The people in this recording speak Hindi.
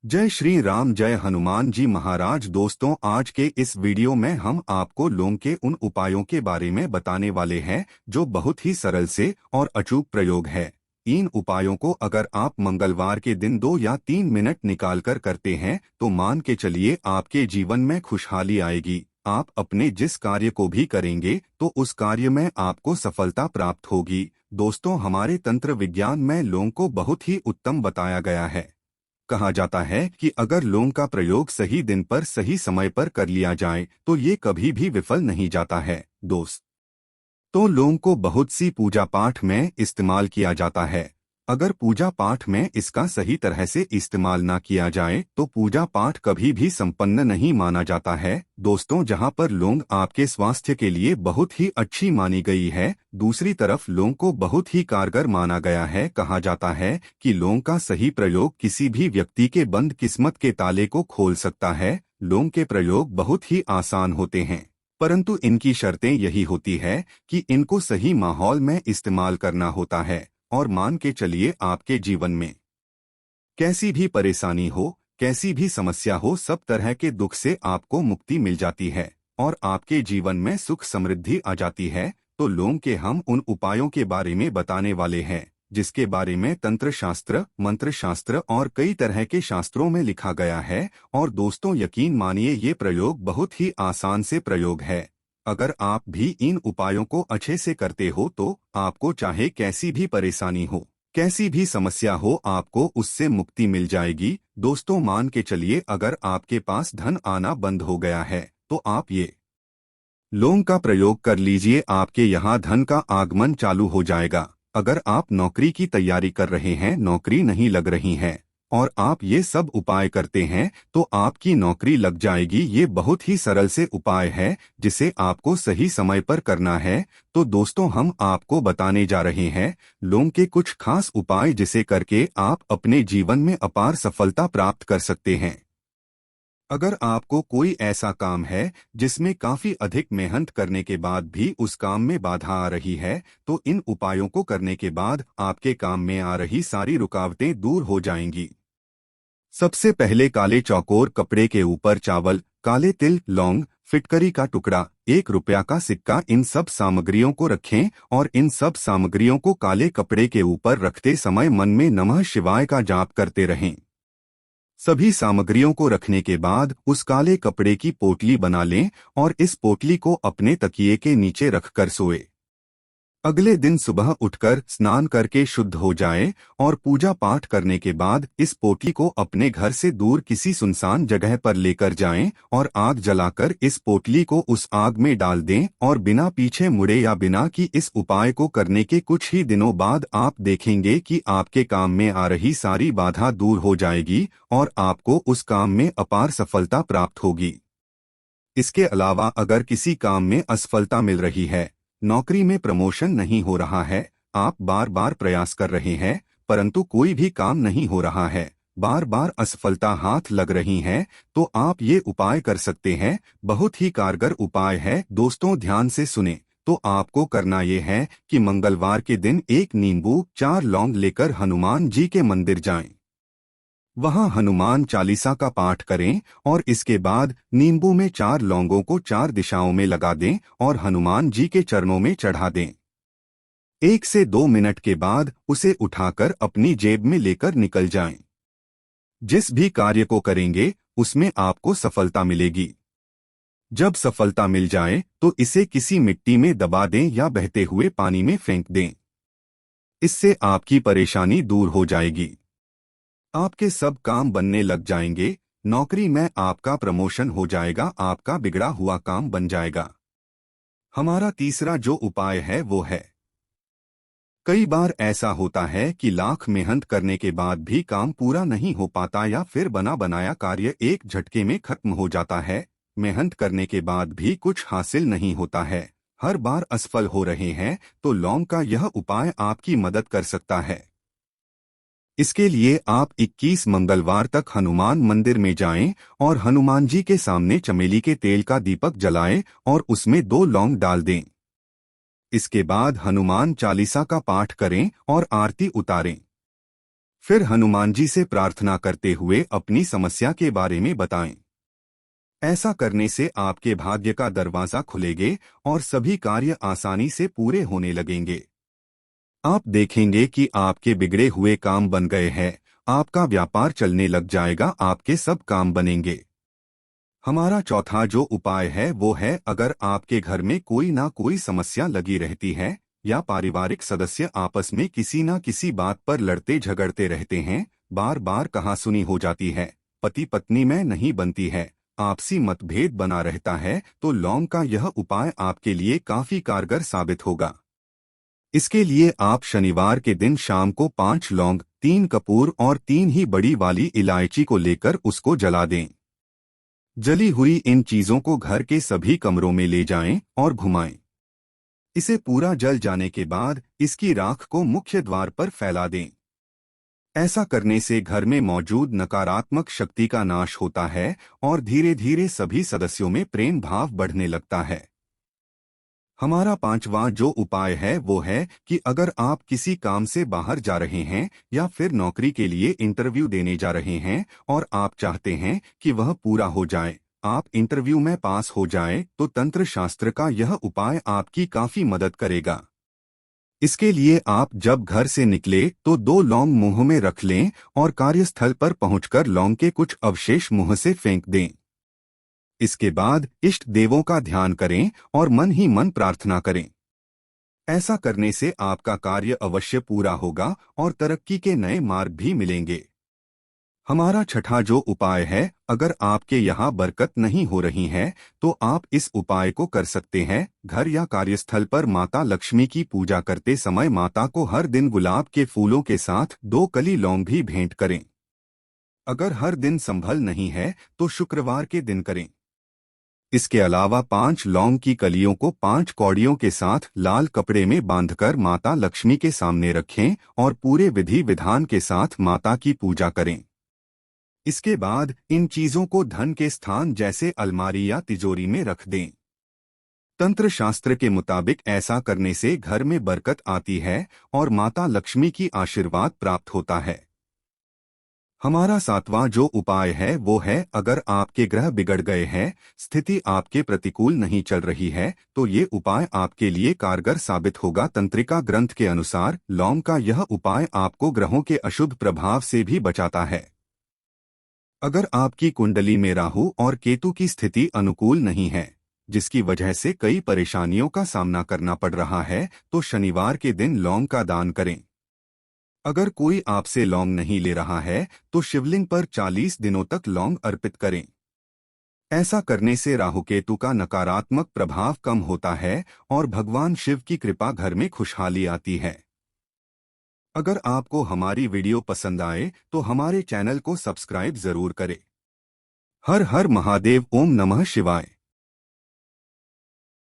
जय श्री राम, जय हनुमान जी महाराज। दोस्तों, आज के इस वीडियो में हम आपको लौंग के उन उपायों के बारे में बताने वाले हैं जो बहुत ही सरल से और अचूक प्रयोग है। इन उपायों को अगर आप मंगलवार के दिन 2 या 3 मिनट निकालकर करते हैं तो मान के चलिए आपके जीवन में खुशहाली आएगी। आप अपने जिस कार्य को भी करेंगे तो उस कार्य में आपको सफलता प्राप्त होगी। दोस्तों, हमारे तंत्र विज्ञान में लौंग को बहुत ही उत्तम बताया गया है। कहा जाता है कि अगर लौंग का प्रयोग सही दिन पर सही समय पर कर लिया जाए तो ये कभी भी विफल नहीं जाता है। दोस्त, तो लौंग को बहुत सी पूजा पाठ में इस्तेमाल किया जाता है। अगर पूजा पाठ में इसका सही तरह से इस्तेमाल ना किया जाए तो पूजा पाठ कभी भी संपन्न नहीं माना जाता है। दोस्तों, जहां पर लौंग आपके स्वास्थ्य के लिए बहुत ही अच्छी मानी गई है, दूसरी तरफ लौंग को बहुत ही कारगर माना गया है। कहा जाता है कि लौंग का सही प्रयोग किसी भी व्यक्ति के बंद किस्मत के ताले को खोल सकता है। लौंग के प्रयोग बहुत ही आसान होते हैं, परंतु इनकी शर्तें यही होती है कि इनको सही माहौल में इस्तेमाल करना होता है। और मान के चलिए आपके जीवन में कैसी भी परेशानी हो, कैसी भी समस्या हो, सब तरह के दुख से आपको मुक्ति मिल जाती है और आपके जीवन में सुख समृद्धि आ जाती है। तो लौंग के हम उन उपायों के बारे में बताने वाले हैं जिसके बारे में तंत्र शास्त्र, मंत्र शास्त्र और कई तरह के शास्त्रों में लिखा गया है। और दोस्तों, यकीन मानिए ये प्रयोग बहुत ही आसान से प्रयोग है। अगर आप भी इन उपायों को अच्छे से करते हो तो आपको चाहे कैसी भी परेशानी हो, कैसी भी समस्या हो, आपको उससे मुक्ति मिल जाएगी। दोस्तों, मान के चलिए अगर आपके पास धन आना बंद हो गया है तो आप ये लौंग का प्रयोग कर लीजिए, आपके यहाँ धन का आगमन चालू हो जाएगा। अगर आप नौकरी की तैयारी कर रहे हैं, नौकरी नहीं लग रही है और आप ये सब उपाय करते हैं तो आपकी नौकरी लग जाएगी। ये बहुत ही सरल से उपाय है जिसे आपको सही समय पर करना है। तो दोस्तों, हम आपको बताने जा रहे हैं लौंग के कुछ खास उपाय जिसे करके आप अपने जीवन में अपार सफलता प्राप्त कर सकते हैं। अगर आपको कोई ऐसा काम है जिसमें काफी अधिक मेहनत करने के बाद भी उस काम में बाधा आ रही है तो इन उपायों को करने के बाद आपके काम में आ रही सारी रुकावटें दूर हो जाएंगी। सबसे पहले काले चौकोर कपड़े के ऊपर चावल, काले तिल, लौंग, फिटकरी का टुकड़ा, 1 रुपया का सिक्का, इन सब सामग्रियों को रखें और इन सब सामग्रियों को काले कपड़े के ऊपर रखते समय मन में नमः शिवाय का जाप करते रहें। सभी सामग्रियों को रखने के बाद उस काले कपड़े की पोटली बना लें और इस पोटली को अपने तकिए के नीचे रखकर सोए। अगले दिन सुबह उठकर स्नान करके शुद्ध हो जाएं और पूजा पाठ करने के बाद इस पोटली को अपने घर से दूर किसी सुनसान जगह पर लेकर जाएं और आग जलाकर इस पोटली को उस आग में डाल दें और बिना पीछे मुड़े या बिना कि इस उपाय को करने के कुछ ही दिनों बाद आप देखेंगे कि आपके काम में आ रही सारी बाधा दूर हो जाएगी और आपको उस काम में अपार सफलता प्राप्त होगी। इसके अलावा अगर किसी काम में असफलता मिल रही है, नौकरी में प्रमोशन नहीं हो रहा है, आप बार बार प्रयास कर रहे हैं परंतु कोई भी काम नहीं हो रहा है, बार बार असफलता हाथ लग रही है, तो आप ये उपाय कर सकते हैं। बहुत ही कारगर उपाय है। दोस्तों, ध्यान से सुने। तो आपको करना ये है कि मंगलवार के दिन 1 नींबू, 4 लौंग लेकर हनुमान जी के मंदिर जाएं। वहां हनुमान चालीसा का पाठ करें और इसके बाद नींबू में 4 लौंगों को 4 दिशाओं में लगा दें और हनुमान जी के चरणों में चढ़ा दें। 1 से 2 मिनट के बाद उसे उठाकर अपनी जेब में लेकर निकल जाएं। जिस भी कार्य को करेंगे उसमें आपको सफलता मिलेगी। जब सफलता मिल जाए तो इसे किसी मिट्टी में दबा दें या बहते हुए पानी में फेंक दें। इससे आपकी परेशानी दूर हो जाएगी। आपके सब काम बनने लग जाएंगे। नौकरी में आपका प्रमोशन हो जाएगा, आपका बिगड़ा हुआ काम बन जाएगा। हमारा तीसरा जो उपाय है वो है, कई बार ऐसा होता है कि लाख मेहनत करने के बाद भी काम पूरा नहीं हो पाता या फिर बना बनाया कार्य एक झटके में खत्म हो जाता है। मेहनत करने के बाद भी कुछ हासिल नहीं होता है, हर बार असफल हो रहे हैं, तो लौंग का यह उपाय आपकी मदद कर सकता है। इसके लिए आप 21 मंगलवार तक हनुमान मंदिर में जाएं और हनुमान जी के सामने चमेली के तेल का दीपक जलाएं और उसमें 2 लौंग डाल दें। इसके बाद हनुमान चालीसा का पाठ करें और आरती उतारें। फिर हनुमान जी से प्रार्थना करते हुए अपनी समस्या के बारे में बताएं। ऐसा करने से आपके भाग्य का दरवाजा खुलेगे और सभी कार्य आसानी से पूरे होने लगेंगे। आप देखेंगे कि आपके बिगड़े हुए काम बन गए हैं, आपका व्यापार चलने लग जाएगा, आपके सब काम बनेंगे। हमारा चौथा जो उपाय है वो है, अगर आपके घर में कोई ना कोई समस्या लगी रहती है या पारिवारिक सदस्य आपस में किसी ना किसी बात पर लड़ते झगड़ते रहते हैं, बार बार कहासुनी हो जाती है, पति पत्नी में नहीं बनती है, आपसी मतभेद बना रहता है, तो लौंग का यह उपाय आपके लिए काफी कारगर साबित होगा। इसके लिए आप शनिवार के दिन शाम को 5 लौंग, 3 कपूर और 3 ही बड़ी वाली इलायची को लेकर उसको जला दें। जली हुई इन चीजों को घर के सभी कमरों में ले जाएं और घुमाएं। इसे पूरा जल जाने के बाद इसकी राख को मुख्य द्वार पर फैला दें। ऐसा करने से घर में मौजूद नकारात्मक शक्ति का नाश होता है और धीरे धीरे सभी सदस्यों में प्रेम भाव बढ़ने लगता है। हमारा पांचवा जो उपाय है वो है कि अगर आप किसी काम से बाहर जा रहे हैं या फिर नौकरी के लिए इंटरव्यू देने जा रहे हैं और आप चाहते हैं कि वह पूरा हो जाए, आप इंटरव्यू में पास हो जाए, तो तंत्र शास्त्र का यह उपाय आपकी काफी मदद करेगा। इसके लिए आप जब घर से निकले तो 2 लौंग मुंह में रख लें और कार्यस्थल पर पहुंचकर लौंग के कुछ अवशेष मुंह से फेंक दें। इसके बाद इष्ट देवों का ध्यान करें और मन ही मन प्रार्थना करें। ऐसा करने से आपका कार्य अवश्य पूरा होगा और तरक्की के नए मार्ग भी मिलेंगे। हमारा छठा जो उपाय है, अगर आपके यहाँ बरकत नहीं हो रही है तो आप इस उपाय को कर सकते हैं। घर या कार्यस्थल पर माता लक्ष्मी की पूजा करते समय माता को हर दिन गुलाब के फूलों के साथ 2 कली लौंग भी भेंट करें। अगर हर दिन संभल नहीं है तो शुक्रवार के दिन करें। इसके अलावा 5 लौंग की कलियों को 5 कौड़ियों के साथ लाल कपड़े में बांधकर माता लक्ष्मी के सामने रखें और पूरे विधि विधान के साथ माता की पूजा करें। इसके बाद इन चीजों को धन के स्थान जैसे अलमारी या तिजोरी में रख दें। तंत्र शास्त्र के मुताबिक ऐसा करने से घर में बरकत आती है और माता लक्ष्मी की आशीर्वाद प्राप्त होता है। हमारा 7वां जो उपाय है वो है, अगर आपके ग्रह बिगड़ गए हैं, स्थिति आपके प्रतिकूल नहीं चल रही है, तो ये उपाय आपके लिए कारगर साबित होगा। तंत्रिका ग्रंथ के अनुसार लौंग का यह उपाय आपको ग्रहों के अशुभ प्रभाव से भी बचाता है। अगर आपकी कुंडली में राहु और केतु की स्थिति अनुकूल नहीं है, जिसकी वजह से कई परेशानियों का सामना करना पड़ रहा है, तो शनिवार के दिन लौंग का दान करें। अगर कोई आपसे लौंग नहीं ले रहा है तो शिवलिंग पर 40 दिनों तक लौंग अर्पित करें। ऐसा करने से राहुकेतु का नकारात्मक प्रभाव कम होता है और भगवान शिव की कृपा घर में खुशहाली आती है। अगर आपको हमारी वीडियो पसंद आए तो हमारे चैनल को सब्सक्राइब जरूर करें। हर हर महादेव, ओम नमः शिवाय।